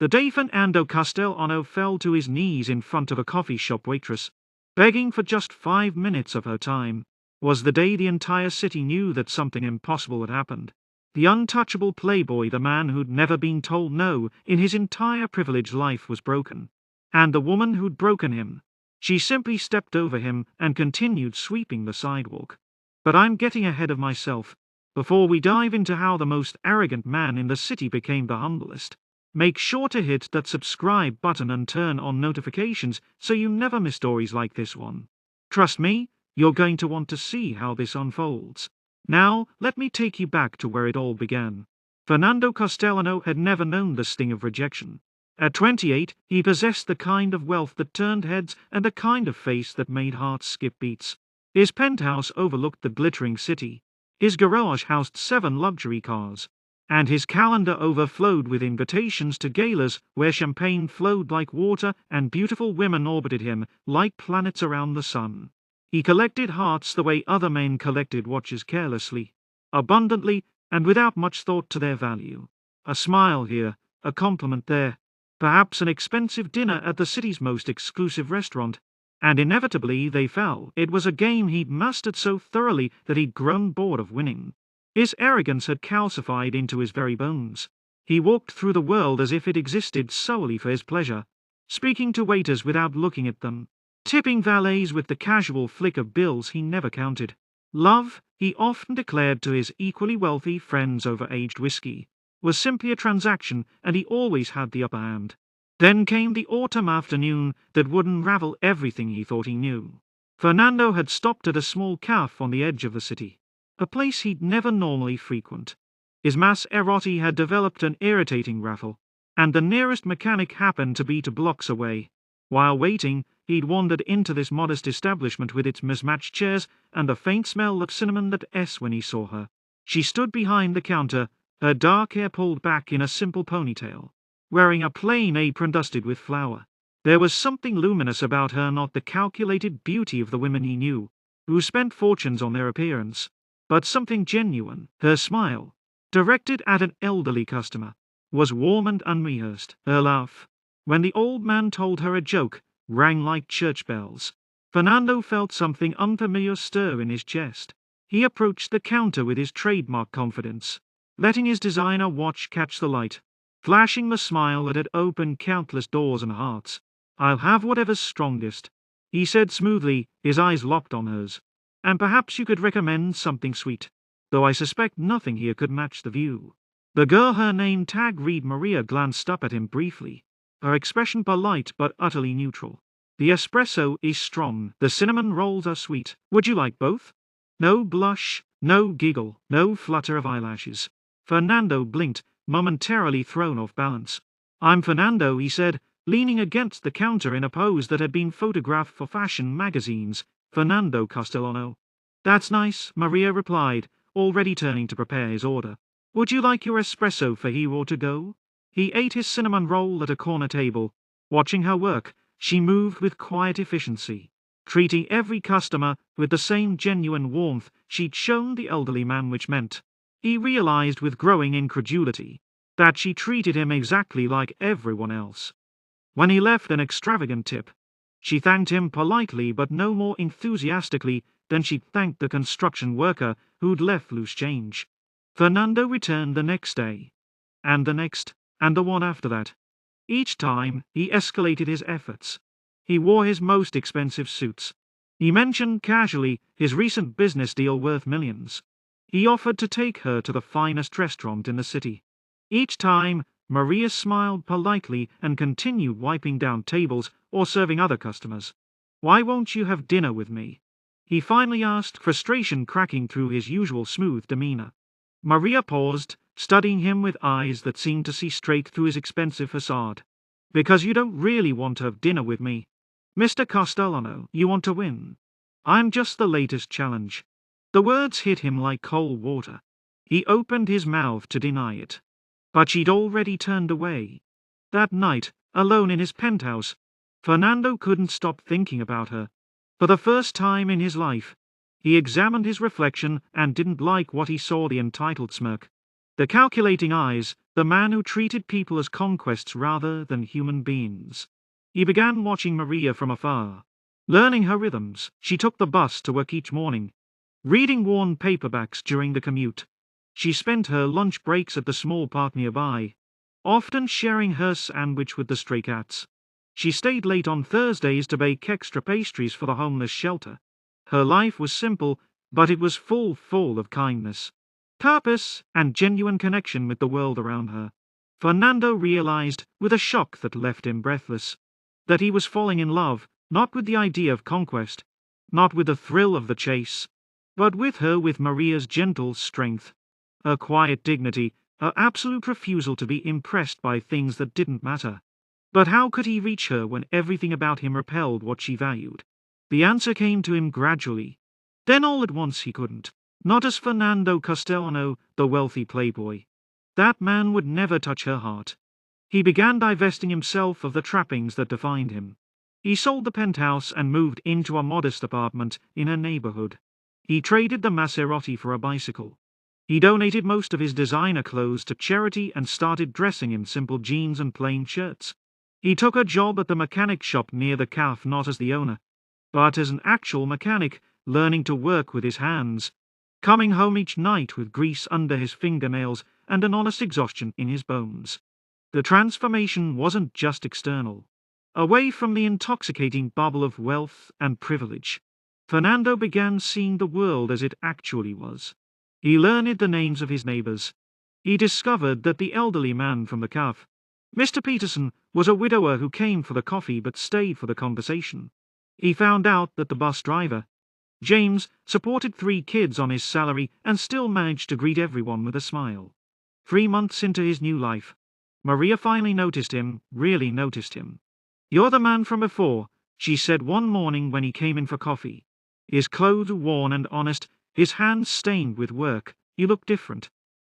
The day Fernando Castellano fell to his knees in front of a coffee shop waitress, begging for just 5 minutes of her time, was the day the entire city knew that something impossible had happened. The untouchable Playboy, the man who'd never been told no in his entire privileged life, was broken. And the woman who'd broken him, she simply stepped over him and continued sweeping the sidewalk. But I'm getting ahead of myself. Before we dive into how the most arrogant man in the city became the humblest, make sure to hit that subscribe button and turn on notifications so you never miss stories like this one. Trust me, you're going to want to see how this unfolds. Now, let me take you back to where it all began. Fernando Castellano had never known the sting of rejection. At 28, he possessed the kind of wealth that turned heads and a kind of face that made hearts skip beats. His penthouse overlooked the glittering city. His garage housed 7 luxury cars. And his calendar overflowed with invitations to galas where champagne flowed like water and beautiful women orbited him like planets around the sun. He collected hearts the way other men collected watches, carelessly, abundantly, and without much thought to their value. A smile here, a compliment there, perhaps an expensive dinner at the city's most exclusive restaurant. And inevitably they fell. It was a game he'd mastered so thoroughly that he'd grown bored of winning. His arrogance had calcified into his very bones. He walked through the world as if it existed solely for his pleasure, speaking to waiters without looking at them, tipping valets with the casual flick of bills he never counted. Love, he often declared to his equally wealthy friends over aged whiskey, was simply a transaction, and he always had the upper hand. Then came the autumn afternoon that would unravel everything he thought he knew. Fernando had stopped at a small cafe on the edge of the city, a place he'd never normally frequent. His Maserati had developed an irritating rattle, and the nearest mechanic happened to be 2 blocks away. While waiting, he'd wandered into this modest establishment with its mismatched chairs and the faint smell of cinnamon that when he saw her. She stood behind the counter, her dark hair pulled back in a simple ponytail, wearing a plain apron dusted with flour. There was something luminous about her, not the calculated beauty of the women he knew, who spent fortunes on their appearance, but something genuine. Her smile, directed at an elderly customer, was warm and unrehearsed. Her laugh, when the old man told her a joke, rang like church bells. Fernando felt something unfamiliar stir in his chest. He approached the counter with his trademark confidence, letting his designer watch catch the light, flashing the smile that had opened countless doors and hearts. "I'll have whatever's strongest," he said smoothly, his eyes locked on hers. "And perhaps you could recommend something sweet, though I suspect nothing here could match the view." The girl, her name tag read Maria, glanced up at him briefly, her expression polite but utterly neutral. "The espresso is strong, the cinnamon rolls are sweet. Would you like both?" No blush, no giggle, no flutter of eyelashes. Fernando blinked, momentarily thrown off balance. "I'm Fernando," he said, leaning against the counter in a pose that had been photographed for fashion magazines. "Fernando Castellano." "That's nice," Maria replied, already turning to prepare his order. "Would you like your espresso for here or to go?" He ate his cinnamon roll at a corner table. Watching her work, she moved with quiet efficiency, treating every customer with the same genuine warmth she'd shown the elderly man, which meant, he realized with growing incredulity, that she treated him exactly like everyone else. When he left an extravagant tip, she thanked him politely but no more enthusiastically than she'd thanked the construction worker who'd left loose change. Fernando returned the next day, and the next, and the one after that. Each time, he escalated his efforts. He wore his most expensive suits. He mentioned casually his recent business deal worth millions. He offered to take her to the finest restaurant in the city. Each time, Maria smiled politely and continued wiping down tables or serving other customers. "Why won't you have dinner with me?" he finally asked, frustration cracking through his usual smooth demeanor. Maria paused, studying him with eyes that seemed to see straight through his expensive facade. "Because you don't really want to have dinner with me, Mr. Castellano. You want to win. I'm just the latest challenge." The words hit him like cold water. He opened his mouth to deny it, but she'd already turned away. That night, alone in his penthouse, Fernando couldn't stop thinking about her. For the first time in his life, he examined his reflection and didn't like what he saw: the entitled smirk, The calculating eyes, the man who treated people as conquests rather than human beings. He began watching Maria from afar. Learning her rhythms, she took the bus to work each morning, reading worn paperbacks during the commute. She spent her lunch breaks at the small park nearby, often sharing her sandwich with the stray cats. She stayed late on Thursdays to bake extra pastries for the homeless shelter. Her life was simple, but it was full of kindness, purpose, and genuine connection with the world around her. Fernando realized, with a shock that left him breathless, that he was falling in love, not with the idea of conquest, not with the thrill of the chase, but with her, with Maria's gentle strength, her quiet dignity, her absolute refusal to be impressed by things that didn't matter. But how could he reach her when everything about him repelled what she valued? The answer came to him gradually. Then all at once he couldn't. Not as Fernando Castellano, the wealthy playboy. That man would never touch her heart. He began divesting himself of the trappings that defined him. He sold the penthouse and moved into a modest apartment in her neighborhood. He traded the Maserati for a bicycle. He donated most of his designer clothes to charity and started dressing in simple jeans and plain shirts. He took a job at the mechanic shop near the cafe, not as the owner, but as an actual mechanic, learning to work with his hands, coming home each night with grease under his fingernails and an honest exhaustion in his bones. The transformation wasn't just external. Away from the intoxicating bubble of wealth and privilege, Fernando began seeing the world as it actually was. He learned the names of his neighbors. He discovered that the elderly man from the cafe, Mr. Peterson, was a widower who came for the coffee but stayed for the conversation. He found out that the bus driver, James, supported 3 kids on his salary and still managed to greet everyone with a smile. 3 months into his new life, Maria finally noticed him, really noticed him. "You're the man from before," she said one morning when he came in for coffee. His clothes worn and honest, his hands stained with work. "You look different."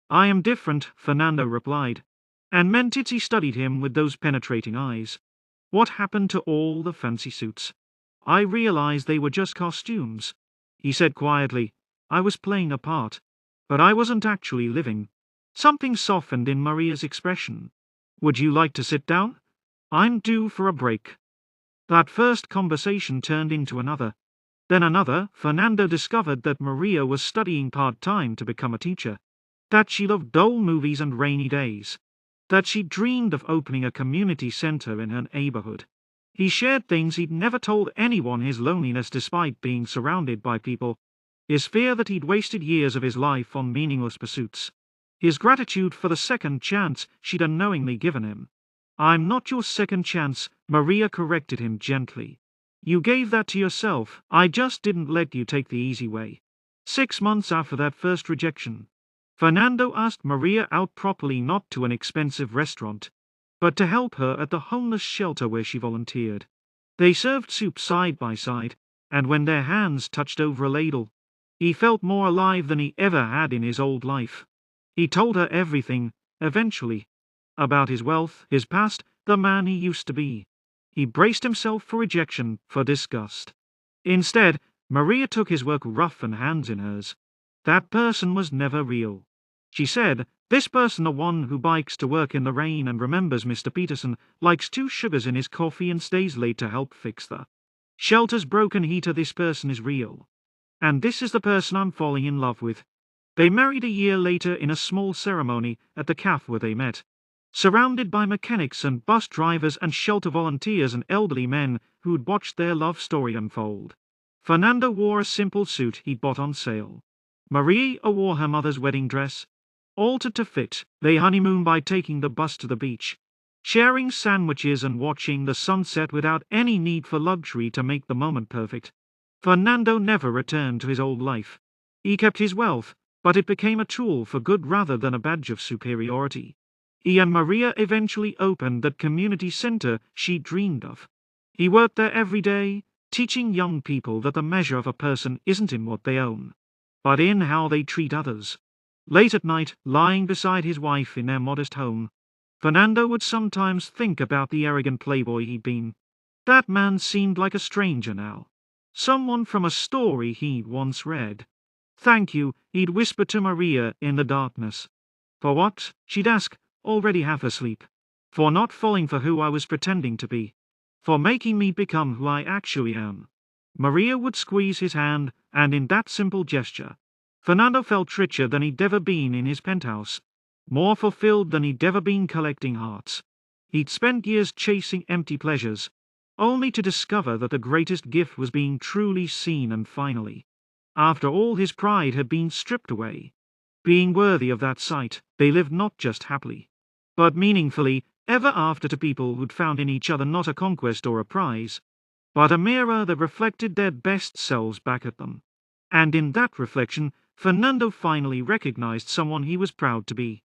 "I am different," Fernando replied, and meant it. He studied him with those penetrating eyes. "What happened to all the fancy suits?" "I realized they were just costumes," he said quietly. "I was playing a part, but I wasn't actually living." Something softened in Maria's expression. "Would you like to sit down? I'm due for a break." That first conversation turned into another. Then another. Fernando discovered that Maria was studying part-time to become a teacher, that she loved dull movies and rainy days, that she dreamed of opening a community center in her neighborhood. He shared things he'd never told anyone: his loneliness despite being surrounded by people, his fear that he'd wasted years of his life on meaningless pursuits, his gratitude for the second chance she'd unknowingly given him. "I'm not your second chance," Maria corrected him gently. "You gave that to yourself. I just didn't let you take the easy way." 6 months after that first rejection, Fernando asked Maria out properly, not to an expensive restaurant, but to help her at the homeless shelter where she volunteered. They served soup side by side, and when their hands touched over a ladle, he felt more alive than he ever had in his old life. He told her everything, eventually, about his wealth, his past, the man he used to be. He braced himself for rejection, for disgust. Instead, Maria took his work rough and hands in hers. "That person was never real," she said. "This person, the one who bikes to work in the rain and remembers Mr. Peterson, likes 2 sugars in his coffee and stays late to help fix the shelter's broken heater, this person is real. And this is the person I'm falling in love with." They married a year later in a small ceremony at the cafe where they met, surrounded by mechanics and bus drivers and shelter volunteers and elderly men who'd watched their love story unfold. Fernando wore a simple suit he'd bought on sale. Maria wore her mother's wedding dress, altered to fit. They honeymooned by taking the bus to the beach, sharing sandwiches and watching the sunset without any need for luxury to make the moment perfect. Fernando never returned to his old life. He kept his wealth, but it became a tool for good rather than a badge of superiority. He and Maria eventually opened that community center she dreamed of. He worked there every day, teaching young people that the measure of a person isn't in what they own, but in how they treat others. Late at night, lying beside his wife in their modest home, Fernando would sometimes think about the arrogant playboy he'd been. That man seemed like a stranger now, someone from a story he'd once read. "Thank you," he'd whisper to Maria in the darkness. For what? She'd ask, already half asleep. For not falling for who I was pretending to be. For making me become who I actually am. Maria would squeeze his hand, and in that simple gesture, Fernando felt richer than he'd ever been in his penthouse. More fulfilled than he'd ever been collecting hearts. He'd spent years chasing empty pleasures, only to discover that the greatest gift was being truly seen, and finally, after all his pride had been stripped away, being worthy of that sight, they lived not just happily, but meaningfully, ever after, to people who'd found in each other not a conquest or a prize, but a mirror that reflected their best selves back at them. And in that reflection, Fernando finally recognized someone he was proud to be.